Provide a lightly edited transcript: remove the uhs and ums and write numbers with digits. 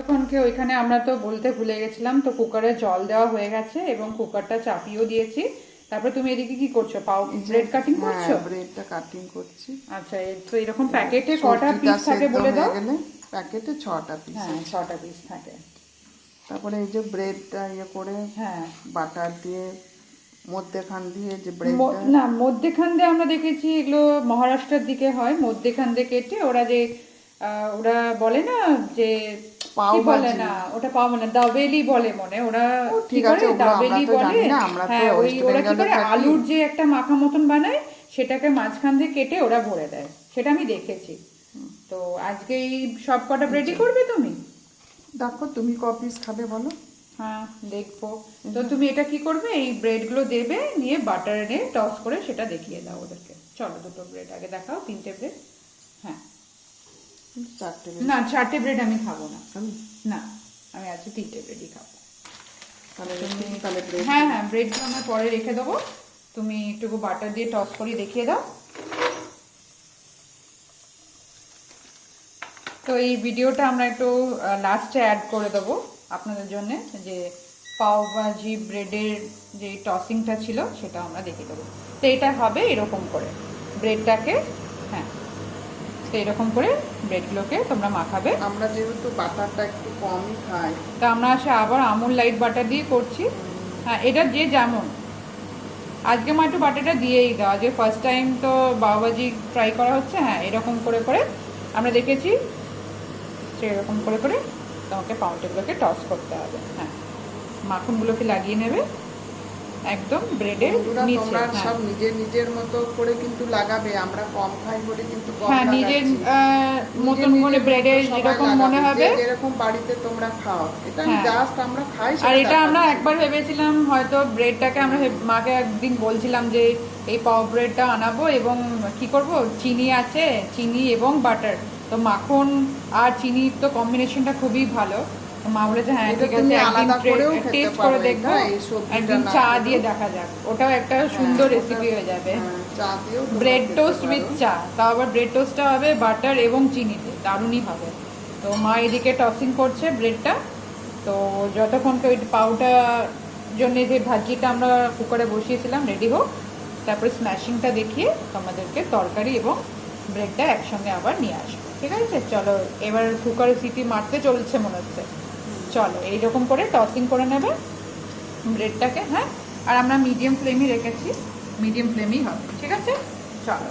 এখনকে ওইখানে আমরা তো বলতে ভুলে গেছিলাম, তো কুকারে জল দেওয়া হয়ে গেছে এবং কুকারটা চাপিয়েও দিয়েছি। তারপর তুমি এদিকে কি করছো? পাও ব্রেড কাটিং করছো? ব্রেডটা কাটিং করছি। আচ্ছা, তো এরকম প্যাকেটে কটা পিস থাকে বলে দাও। প্যাকেটে 6টা পিস। হ্যাঁ, 6টা পিস থাকে। তারপরে এই যে ব্রেডটা করে হ্যাঁ, বাটার দিয়ে মধ্যেখান দিয়ে যে ব্রেডটা, না মধ্যেখান দিয়ে আমরা দেখেছি এগুলো মহারাষ্ট্রের দিকে হয়, মধ্যেখান দিয়ে কেটে ওরা যে ওরা বলে না যে কি বলে না, ওটা পাও মানে দাবেলি বলে মনে, ওরা কি করে দাবেলি বলে। হ্যাঁ, ওই ওরা কি করে আলুর যে একটা মাখা মতন বানায় সেটাকে মাঝখান দিয়ে কেটে ওরা ভরে দেয়, সেটা আমি দেখেছি। তো আজকে এই সব কটা ব্রেডই করবে তুমি? দেখো তুমি ক পিস খাবে বলো। হ্যাঁ, দেখবো। তো তুমি এটা কি করবে, এই ব্রেডগুলো দেবে, নিয়ে বাটার নিয়ে টস করে সেটা দেখিয়ে দাও ওদেরকে। চলো, দুটো ব্রেড আগে দেখাও, 3টে ব্রেড। হ্যাঁ, 4টে না 4টে ব্রেড আমি খাবো না। আমি না, আমি আজকে 3টে ব্রেডই খাবো। তাহলে ব্রেড, হ্যাঁ হ্যাঁ, ব্রেডগুলো আমরা পরে রেখে দেবো, তুমি একটু বাটার দিয়ে টস করে দেখিয়ে দাও। তো এই ভিডিওটা আমরা একটু লাস্টে অ্যাড করে দেবো আপনাদের জন্য, যে পাও ভাজি ব্রেডের যে টসিংটা ছিল সেটা আমরা দেখিয়ে দেবো। তো এটা হবে এরকম করে ব্রেডটাকে, হ্যাঁ, তো এরকম করে ব্রেডগুলোকে তোমরা মাখাবে। আমরা যেহেতু বাটারটা একটু কমই খাই, তো আমরা আবার আমুল লাইট বাটার দিয়ে করছি। হ্যাঁ, এটা যে যেমন, আজকে মা একটু বাটারটা দিয়েই দাও, আজকে ফার্স্ট টাইম তো পাওভাজি ট্রাই করা হচ্ছে। হ্যাঁ, এরকম করে করে আমরা দেখেছি, সেরকম করে করে তোমাকে পাউরুটিগুলোকে টস করতে হবে। হ্যাঁ, মাখনগুলোকে লাগিয়ে নেবে একদম ব্রেডের নিচে। তোমরা হ্যাঁ, সব নিজের নিজের মতো করে কিন্তু লাগাবে, আমরা কম খাই বলে কিন্তু কম হ্যাঁ, নিজের মতন করে ব্রেডের যেরকম মনে হবে, যেরকম বাড়িতে তোমরা খাও। এটা জাস্ট আমরা খাই। আর এটা আমরা একবার ভেবেছিলাম হয়তো ব্রেডটাকে আমরা মাকে একদিন বলছিলাম যে এই পাও ব্রেডটা আনাবো এবং কি করব, চিনি আছে, চিনি এবং বাটার, তো মাখন আর চিনির তো কম্বিনেশনটা খুবই ভালো। মা বলেছে হ্যাঁ ঠিক আছে, একদিন টেস্ট করে দেখবো, একদিন চা দিয়ে দেখা যাক, ওটাও একটা সুন্দর রেসিপি হয়ে যাবে। ব্রেড টোস্ট উইথ চা, তাও আবার ব্রেড টোস্টটা হবে বাটার এবং চিনিতে, দারুণই হবে। তো মা এদিকে টসিং করছে ব্রেডটা। তো যতক্ষণ ওই পাউটা জন্য যে ভাজিটা আমরা কুকারে বসিয়েছিলাম রেডি হোক, তারপরে স্ম্যাশিংটা দেখিয়ে তোমাদেরকে তরকারি এবং ব্রেডটা একসঙ্গে আবার নিয়ে আসবো। ঠিক আছে, চলো এবার কুকারে সিটি মারতে চলছে মনে হচ্ছে। চলো এইরকম করে টসিং করে নেবে ব্রেডটাকে। হ্যাঁ, আর আমরা মিডিয়াম ফ্লেমই রেখেছি, মিডিয়াম ফ্লেমই হবে। ঠিক আছে, চলো।